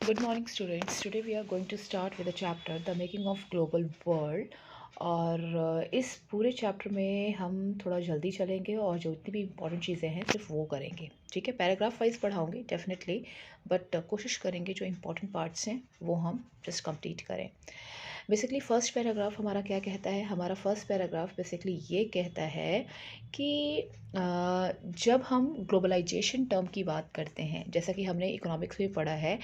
Good morning, students. Today we are going to start with the chapter The Making of Global World. और इस पूरे chapter में हम थोड़ा जल्दी चलेंगे और जो इतनी भी इम्पोर्टेंट चीज़ें हैं सिर्फ वो करेंगे। ठीक है, पैराग्राफ वाइज पढ़ाऊँगी डेफिनेटली, बट कोशिश करेंगे जो इम्पोर्टेंट पार्ट्स हैं वो हम जस्ट कंप्लीट करें। बेसिकली फ़र्स्ट पैराग्राफ हमारा क्या कहता है? हमारा फ़र्स्ट पैराग्राफ बेसिकली ये कहता है कि जब हम ग्लोबलाइजेशन टर्म की बात करते हैं, जैसा कि हमने इकोनॉमिक्स में पढ़ा है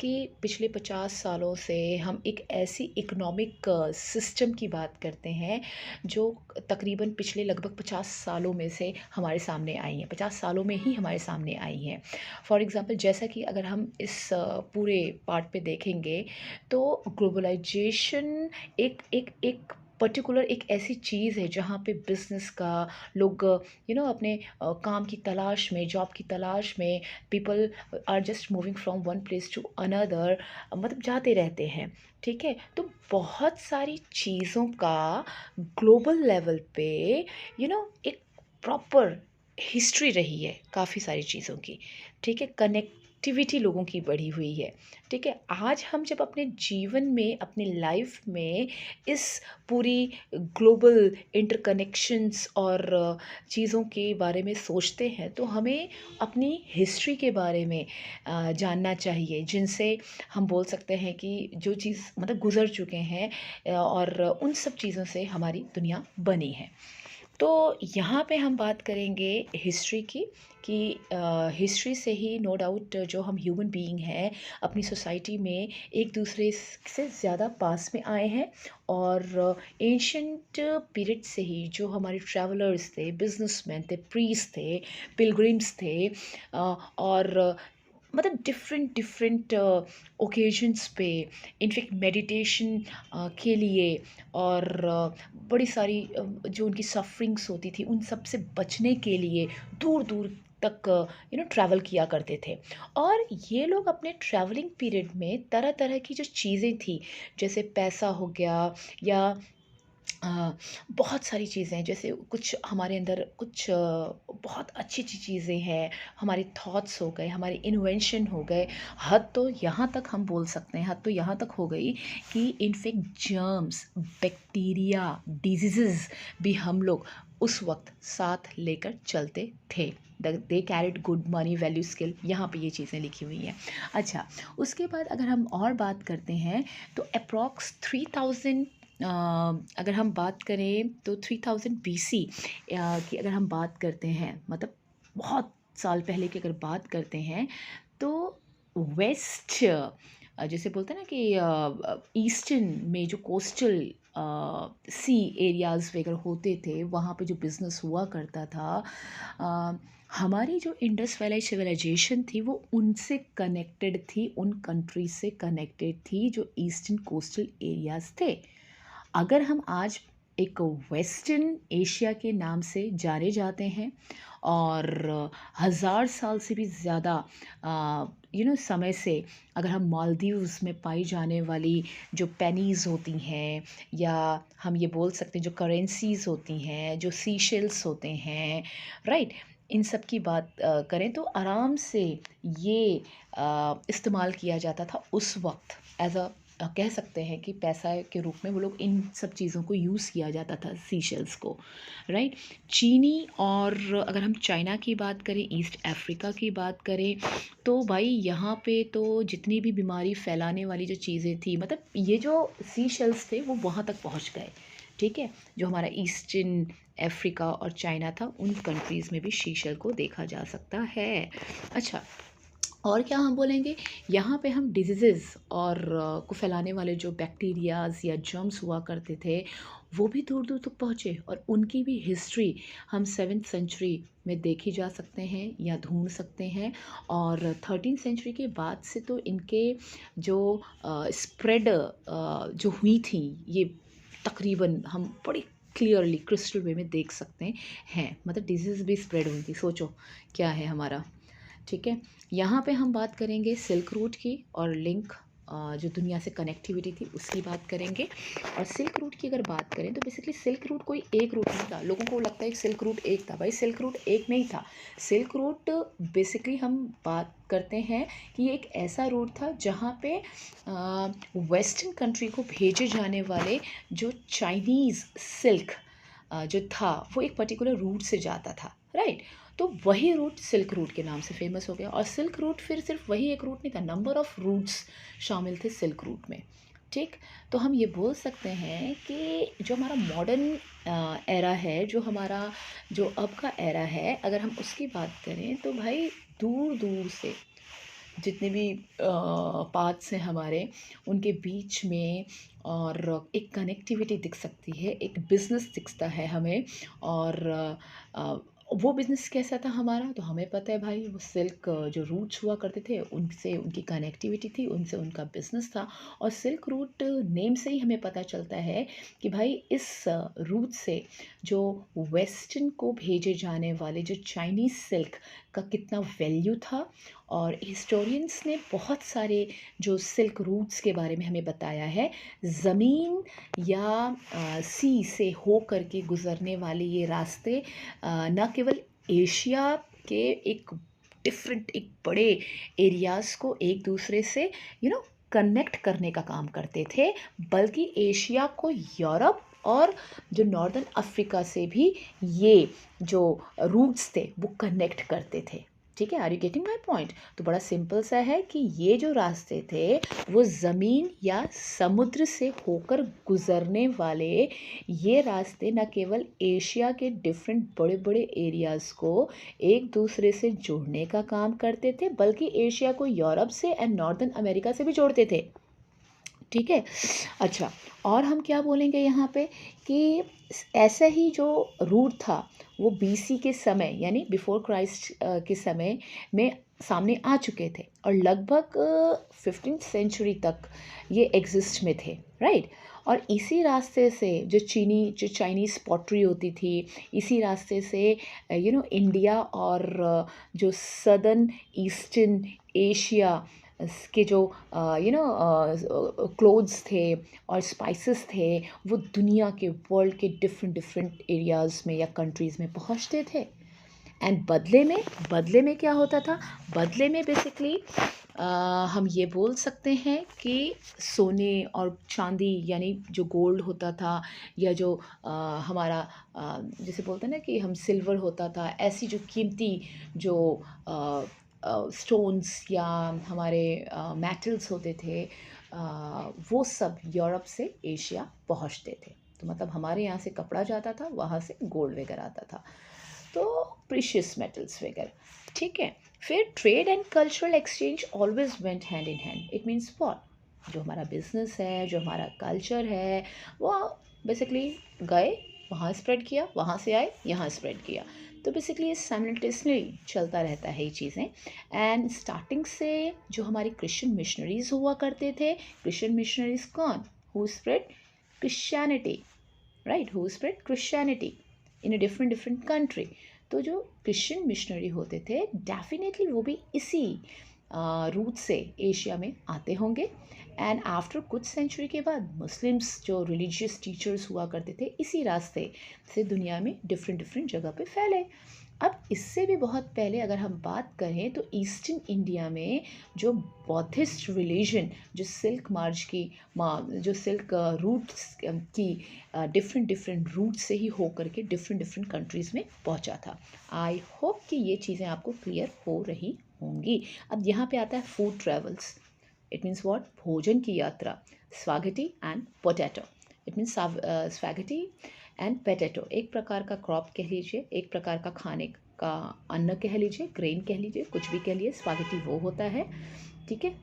कि पिछले 50 सालों से हम एक ऐसी इकोनॉमिक सिस्टम की बात करते हैं जो तकरीबन पिछले लगभग 50 सालों में से हमारे सामने आई हैं, 50 सालों में ही हमारे सामने आई हैं। फॉर एग्ज़ाम्पल जैसा कि अगर हम इस पूरे पार्ट पे देखेंगे तो ग्लोबलाइजेशन एक पर्टिकुलर एक ऐसी चीज़ है जहाँ पे बिज़नेस का लोग अपने काम की तलाश में, जॉब की तलाश में people are just moving from one place to another, मतलब जाते रहते हैं। ठीक है, तो बहुत सारी चीज़ों का ग्लोबल लेवल पे एक प्रॉपर हिस्ट्री रही है काफ़ी सारी चीज़ों की। ठीक है, कनेक्टिविटी लोगों की बढ़ी हुई है। ठीक है, आज हम जब अपने जीवन में, अपनी लाइफ में इस पूरी ग्लोबल इंटरकनेक्शंस और चीज़ों के बारे में सोचते हैं तो हमें अपनी हिस्ट्री के बारे में जानना चाहिए, जिनसे हम बोल सकते हैं कि जो चीज़ मतलब गुज़र चुके हैं और उन सब चीज़ों से हमारी दुनिया बनी है। तो यहाँ पे हम बात करेंगे हिस्ट्री की कि हिस्ट्री से ही नो डाउट जो हम ह्यूमन बीइंग हैं अपनी सोसाइटी में एक दूसरे से ज़्यादा पास में आए हैं। और एंशंट पीरियड से ही जो हमारे ट्रैवलर्स थे, बिजनेसमैन थे, प्रीस्ट थे, पिलग्रिम्स थे, और मतलब डिफरेंट डिफरेंट ओकेजन्स पे, इनफैक्ट मेडिटेशन के लिए, और बड़ी सारी जो उनकी सफरिंग्स होती थी उन सब से बचने के लिए दूर दूर तक ट्रैवल किया करते थे। और ये लोग अपने ट्रैवलिंग पीरियड में तरह तरह की जो चीज़ें थी, जैसे पैसा हो गया या अ, बहुत सारी चीज़ें, जैसे कुछ हमारे अंदर कुछ बहुत अच्छी अच्छी चीज़ें हैं, हमारे थॉट्स हो गए, हमारे इन्वेंशन हो गए। हद तो यहाँ तक हम बोल सकते हैं, हद तो यहाँ तक हो गई कि इनफेक्ट जर्म्स, बैक्टीरिया, डिजीज़ भी हम लोग उस वक्त साथ लेकर चलते थे। दे carried good money value skill, यहाँ पे ये चीज़ें लिखी हुई हैं। अच्छा, उसके बाद अगर हम और बात करते हैं तो अप्रॉक्स 3000, अगर हम बात करें तो 3000 BC की अगर हम बात करते हैं, मतलब बहुत साल पहले की अगर बात करते हैं, तो वेस्ट जैसे बोलते हैं ना कि ईस्टर्न में जो कोस्टल सी एरियाज़ वगैरह होते थे, वहाँ पे जो बिज़नेस हुआ करता था, अ, हमारी जो इंडस वैली सिविलाइजेशन थी वो उनसे कनेक्टेड थी, उन कंट्रीज से कनेक्टेड थी जो ईस्टर्न कोस्टल एरियाज़ थे। अगर हम आज एक वेस्टर्न एशिया के नाम से जाने जाते हैं और हज़ार साल से भी ज़्यादा समय से अगर हम मालदीव्स में पाई जाने वाली जो पेनीज़ होती हैं, या हम ये बोल सकते हैं जो करेंसीज़ होती हैं, जो सीशेल्स होते हैं, राइट, इन सब की बात करें तो आराम से ये इस्तेमाल किया जाता था उस वक्त एज अ कह सकते हैं कि पैसा के रूप में वो लोग इन सब चीज़ों को यूज़ किया जाता था, सीशेल्स को, राइट। चीनी, और अगर हम चाइना की बात करें, ईस्ट अफ्रीका की बात करें, तो भाई यहाँ पे तो जितनी भी बीमारी फैलाने वाली जो चीज़ें थी, मतलब ये जो सीशेल्स थे वो वहाँ तक पहुँच गए। ठीक है, जो हमारा ईस्टर्न अफ्रीका और चाइना था, उन कंट्रीज़ में भी सीशेल को देखा जा सकता है। अच्छा, और क्या हम बोलेंगे, यहाँ पे हम डिजीज़ेज़ और को फैलाने वाले जो बैक्टीरियाज़ या जर्म्स हुआ करते थे वो भी दूर दूर तक पहुँचे, और उनकी भी हिस्ट्री हम 7th सेंचुरी में देखी जा सकते हैं या ढूंढ सकते हैं। और 13th सेंचुरी के बाद से तो इनके जो स्प्रेड जो हुई थी, ये तकरीबन हम बड़ी क्लियरली क्रिस्टल वे में देख सकते हैं, मतलब डिजीज़ भी स्प्रेड हुई थी, सोचो क्या है हमारा। ठीक है, यहाँ पे हम बात करेंगे सिल्क रूट की और लिंक जो दुनिया से कनेक्टिविटी थी उसकी बात करेंगे। और सिल्क रूट की अगर बात करें तो बेसिकली सिल्क रूट कोई एक रूट नहीं था। लोगों को लगता है कि सिल्क रूट एक था, भाई सिल्क रूट एक नहीं था। सिल्क रूट बेसिकली हम बात करते हैं कि ये एक ऐसा रूट था जहाँ पे वेस्टर्न कंट्री को भेजे जाने वाले जो चाइनीज़ सिल्क जो था वो एक पर्टिकुलर रूट से जाता था, राइट। तो वही रूट सिल्क रूट के नाम से फेमस हो गया। और सिल्क रूट फिर सिर्फ वही एक रूट नहीं था, नंबर ऑफ रूट्स शामिल थे सिल्क रूट में, ठीक। तो हम ये बोल सकते हैं कि जो हमारा मॉडर्न एरा है, जो अब का एरा है, अगर हम उसकी बात करें तो भाई दूर दूर से जितने भी पाथ्स हैं हमारे, उनके बीच में और एक कनेक्टिविटी दिख सकती है, एक बिज़नेस दिखता है हमें। और अ, वो बिज़नेस कैसा था हमारा, तो हमें पता है भाई, वो सिल्क जो रूट्स हुआ करते थे उनसे उनकी कनेक्टिविटी थी, उनसे उनका बिज़नेस था। और सिल्क रूट नेम से ही हमें पता चलता है कि भाई इस रूट से जो वेस्टर्न को भेजे जाने वाले जो चाइनीज़ सिल्क का कितना वैल्यू था। और हिस्टोरियंस ने बहुत सारे जो सिल्क रूट्स के बारे में हमें बताया है। ज़मीन या सी से हो कर के गुज़रने वाले ये रास्ते न केवल एशिया के एक बड़े एरियाज़ को एक दूसरे से कनेक्ट करने का काम करते थे, बल्कि एशिया को यूरोप और जो नॉर्दर्न अफ्रीका से भी ये जो रूट्स थे वो कनेक्ट करते थे, ठीक है। Are you getting my point. तो बड़ा सिंपल सा है कि ये जो रास्ते थे वो ज़मीन या समुद्र से होकर गुज़रने वाले ये रास्ते न केवल एशिया के डिफरेंट बड़े बड़े एरियाज़ को एक दूसरे से जोड़ने का काम करते थे, बल्कि एशिया को यूरोप से एंड नॉर्दर्न अमेरिका से भी जोड़ते थे, ठीक है। अच्छा, और हम क्या बोलेंगे यहाँ पे कि ऐसा ही जो रूट था वो बीसी के समय यानी बिफोर क्राइस्ट के समय में सामने आ चुके थे। और लगभग 15th सेंचुरी तक ये एग्जिस्ट में थे, राइट। और इसी रास्ते से जो चाइनीज़ पॉटरी होती थी, इसी रास्ते से इंडिया और जो सदर्न ईस्टर्न एशिया के जो क्लोथ्स थे और स्पाइसेस थे, वो दुनिया के वर्ल्ड के डिफरेंट डिफरेंट एरियाज़ में या कंट्रीज़ में पहुंचते थे। एंड बदले में क्या होता था, बदले में बेसिकली हम ये बोल सकते हैं कि सोने और चांदी यानी जो गोल्ड होता था, या जो हमारा जैसे बोलते हैं ना कि हम सिल्वर होता था, ऐसी जो कीमती जो स्टोन्स या हमारे मेटल्स होते थे, वो सब यूरोप से एशिया पहुंचते थे। तो मतलब हमारे यहाँ से कपड़ा जाता था, वहाँ से गोल्ड वगैरह आता था, तो प्रीशियस मेटल्स वगैरह, ठीक है। फिर trade and cultural exchange always went hand in hand. It means what, जो हमारा बिजनेस है, जो हमारा कल्चर है, वो बेसिकली गए वहाँ स्प्रेड किया, वहाँ से आए यहाँ स्प्रेड किया। तो बेसिकली ये साइमल्टेनियसली चलता रहता है ये चीज़ें। एंड स्टार्टिंग से जो हमारी क्रिश्चियन मिशनरीज हुआ करते थे, क्रिश्चियन मिशनरीज कौन, who spread Christianity, right, who spread Christianity in a different different country. तो जो क्रिश्चियन मिशनरी होते थे डेफिनेटली वो भी इसी रूट से एशिया में आते होंगे। एंड आफ्टर कुछ सेंचुरी के बाद मुस्लिम्स जो रिलीजियस टीचर्स हुआ करते थे इसी रास्ते से दुनिया में डिफरेंट डिफरेंट जगह पे फैले। अब इससे भी बहुत पहले अगर हम बात करें तो ईस्टर्न इंडिया में जो बौद्धिस्ट रिलीजन, जो सिल्क मार्च की जो सिल्क रूट्स की डिफरेंट डिफरेंट रूट से ही होकर के डिफरेंट डिफरेंट कंट्रीज़ में पहुंचा था। आई होप कि ये चीज़ें आपको क्लियर हो रही होंगी। अब यहाँ पे आता है food travels. It means what, भोजन की यात्रा, spaghetti and potato. It means spaghetti and potato एक प्रकार का क्रॉप कह लीजिए, एक प्रकार का खाने का अन्न कह लीजिए, ग्रेन कह लीजिए, कुछ भी कह लीजिए, स्वागेटी वो होता है, ठीक है।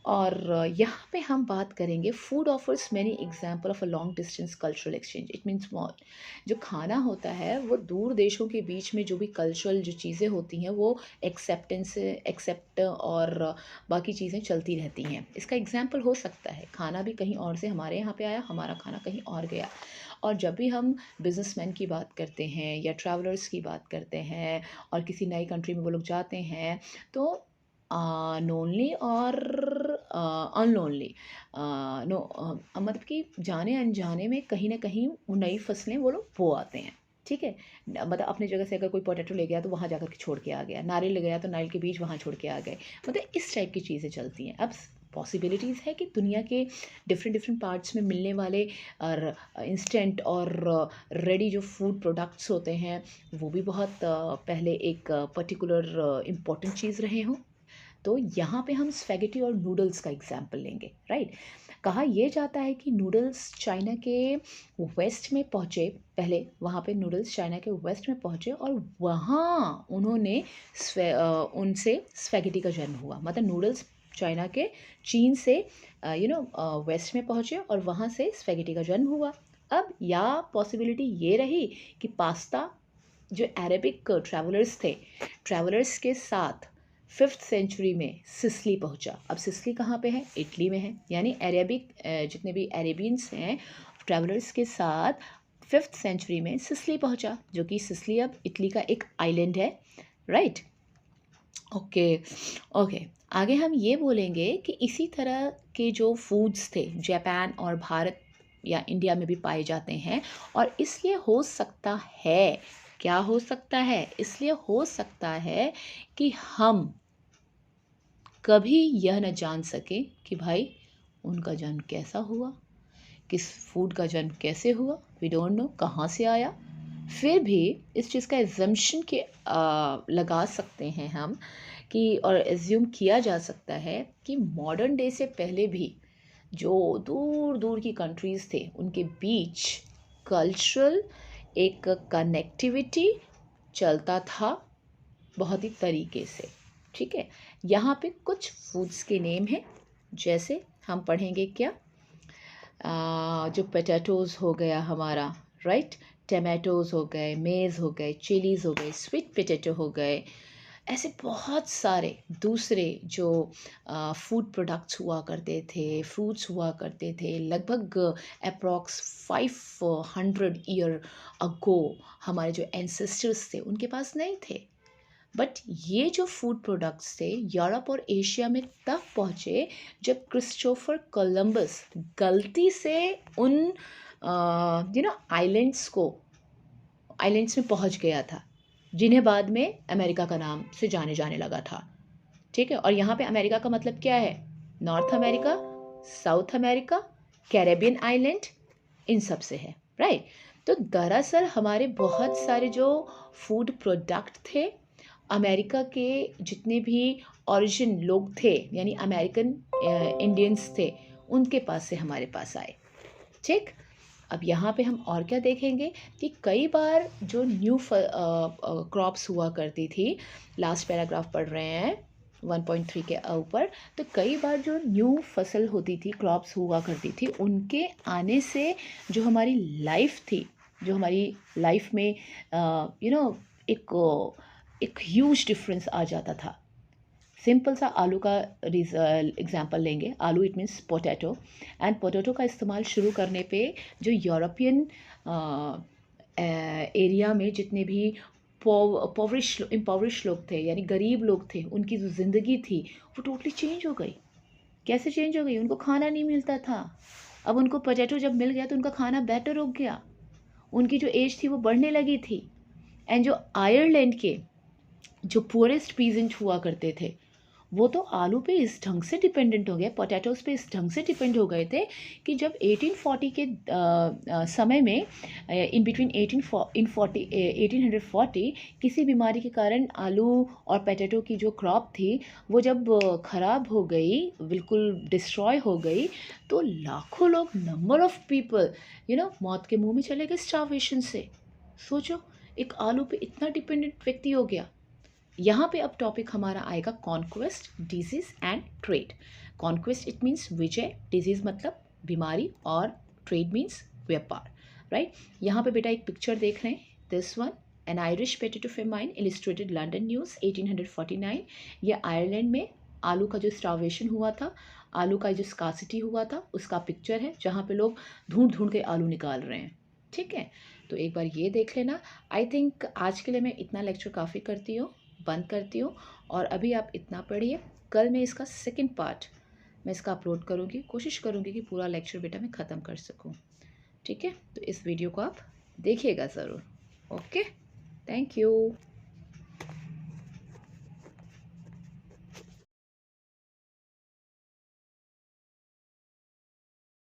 और यहाँ पे हम बात करेंगे food offers many example of a long distance cultural exchange. It means what, जो खाना होता है वो दूर देशों के बीच में जो भी कल्चरल जो चीज़ें होती हैं वो एक्सेप्ट और बाकी चीज़ें चलती रहती हैं। इसका एग्जाम्पल हो सकता है खाना भी कहीं और से हमारे यहाँ पे आया, हमारा खाना कहीं और गया। और जब भी हम बिजनेसमैन की बात करते हैं या ट्रैवलर्स की बात करते हैं और किसी नई कंट्री में वो लोग जाते हैं, तो नॉनली और अनलोनली, नो, मतलब कि जाने अनजाने में कहीं ना कहीं वो नई फसलें वो लोग बो आते हैं। ठीक है, मतलब अपनी जगह से अगर कोई पोटैटो ले गया तो वहाँ जाकर के छोड़ के आ गया, नारियल ले गया तो नारियल के बीज वहाँ छोड़ के आ गए, मतलब इस टाइप की चीज़ें चलती हैं। अब पॉसिबिलिटीज़ है कि दुनिया के डिफरेंट डिफरेंट पार्ट्स में मिलने वाले इंस्टेंट और रेडी जो फूड प्रोडक्ट्स होते हैं वो भी बहुत पहले एक पर्टिकुलर इम्पोर्टेंट चीज़ रहे हों। तो यहाँ पे हम स्पैगेटी और नूडल्स का एग्जाम्पल लेंगे, राइट। कहा यह जाता है कि नूडल्स चाइना के वेस्ट में पहुँचे, पहले वहाँ पे नूडल्स चाइना के वेस्ट में पहुँचे और वहाँ उन्होंने उनसे स्पैगेटी का जन्म हुआ। मतलब नूडल्स चाइना के चीन से वेस्ट में पहुँचे और वहाँ से स्पैगेटी का जन्म हुआ। अब या पॉसिबिलिटी ये रही कि पास्ता जो अरेबिक ट्रैवलर्स थे, ट्रैवलर्स के साथ 5th सेंचुरी में सिसिली पहुंचा। अब सिसिली कहाँ पे है? इटली में है। यानी अरेबिक जितने भी अरेबियंस हैं ट्रैवलर्स के साथ 5th सेंचुरी में सिसिली पहुंचा, जो कि सिसिली अब इटली का एक आइलैंड है, राइट। ओके ओके, आगे हम ये बोलेंगे कि इसी तरह के जो फूड्स थे जापान और भारत या इंडिया में भी पाए जाते हैं, और इसलिए हो सकता है, क्या हो सकता है? इसलिए हो सकता है कि हम कभी यह न जान सके कि भाई उनका जन्म कैसा हुआ, किस फूड का जन्म कैसे हुआ, वी डोंट नो कहाँ से आया। फिर भी इस चीज़ का एजम्पशन के लगा सकते हैं हम कि, और एज्यूम किया जा सकता है कि मॉडर्न डे से पहले भी जो दूर दूर की कंट्रीज़ थे उनके बीच कल्चरल एक कनेक्टिविटी चलता था बहुत ही तरीके से। ठीक है, यहाँ पे कुछ फूड्स के नेम हैं, जैसे हम पढ़ेंगे क्या, जो पोटैटोज़ हो गया हमारा, राइट, टमाटोज़ हो गए, मेज़ हो गए, चिलीज़ हो गए, स्वीट पोटैटो हो गए, ऐसे बहुत सारे दूसरे जो फूड प्रोडक्ट्स हुआ करते थे, फ्रूट्स हुआ करते थे। लगभग अप्रॉक्स 500 ईयर अगो हमारे जो एंसेस्टर्स थे उनके पास नहीं थे। बट ये जो फूड प्रोडक्ट्स थे यूरोप और एशिया में तब पहुँचे जब क्रिस्टोफर कोलंबस गलती से उन आइलैंड्स में पहुँच गया था, जिन्हें बाद में अमेरिका का नाम से जाने जाने लगा था। ठीक है, और यहाँ पे अमेरिका का मतलब क्या है? North America, South America, Caribbean island, इन सब से है, राइट। तो दरअसल हमारे बहुत सारे जो फूड प्रोडक्ट थे अमेरिका के जितने भी ओरिजिन लोग थे, यानी अमेरिकन इंडियंस थे, उनके पास से हमारे पास आए। ठीक, अब यहाँ पे हम और क्या देखेंगे कि कई बार जो न्यू क्रॉप्स हुआ करती थी, लास्ट पैराग्राफ पढ़ रहे हैं 1.3 के ऊपर, तो कई बार जो न्यू फसल होती थी, क्रॉप्स हुआ करती थी, उनके आने से जो हमारी लाइफ थी, जो हमारी लाइफ में एक ह्यूज डिफरेंस आ जाता था। सिंपल सा आलू का एग्जांपल लेंगे। आलू it means potato, and potato का इस्तेमाल शुरू करने पे जो यूरोपियन एरिया में जितने भी इम्पॉवरिश लोग थे, यानी गरीब लोग थे, उनकी जो ज़िंदगी थी वो टोटली चेंज हो गई। कैसे चेंज हो गई? उनको खाना नहीं मिलता था। अब उनको पोटैटो जब मिल गया तो उनका खाना बेटर हो गया, उनकी जो एज थी वो बढ़ने लगी थी। एंड जो आयरलैंड के जो पुअरेस्ट पीजेंट हुआ करते थे, वो तो आलू पे इस ढंग से डिपेंडेंट हो गए, पोटैटोज़ पे इस ढंग से डिपेंड हो गए थे कि जब 1840 के समय में, इन बिटवीन 1840 किसी बीमारी के कारण आलू और पोटैटो की जो क्रॉप थी वो जब ख़राब हो गई, बिल्कुल डिस्ट्रॉय हो गई, तो लाखों लोग, नंबर ऑफ़ पीपल मौत के मुंह में चले गए स्टार्वेशन से। सोचो, एक आलू पे इतना डिपेंडेंट व्यक्ति हो गया। यहाँ पे अब टॉपिक हमारा आएगा conquest, disease and trade. Conquest it means Vijay, disease मतलब बीमारी, और ट्रेड मीन्स व्यापार, राइट। यहाँ पे बेटा एक पिक्चर देख रहे हैं, this one, N Irish potato famine illustrated London news 1849। ये आयरलैंड में आलू का जो स्टार्वेशन हुआ था, आलू का जो स्कासिटी हुआ था, उसका पिक्चर है, जहाँ पे लोग ढूंढ ढूंढ के आलू निकाल रहे हैं। ठीक है, तो एक बार ये देख लेना। आई थिंक आज के लिए मैं इतना लेक्चर काफ़ी करती हूँ, बंद करती हूँ, और अभी आप इतना पढ़िए। कल मैं इसका सेकंड पार्ट मैं इसका अपलोड करूँगी, कोशिश करूँगी कि पूरा लेक्चर बेटा मैं ख़त्म कर सकूँ। ठीक है, तो इस वीडियो को आप देखिएगा ज़रूर। Okay, thank you.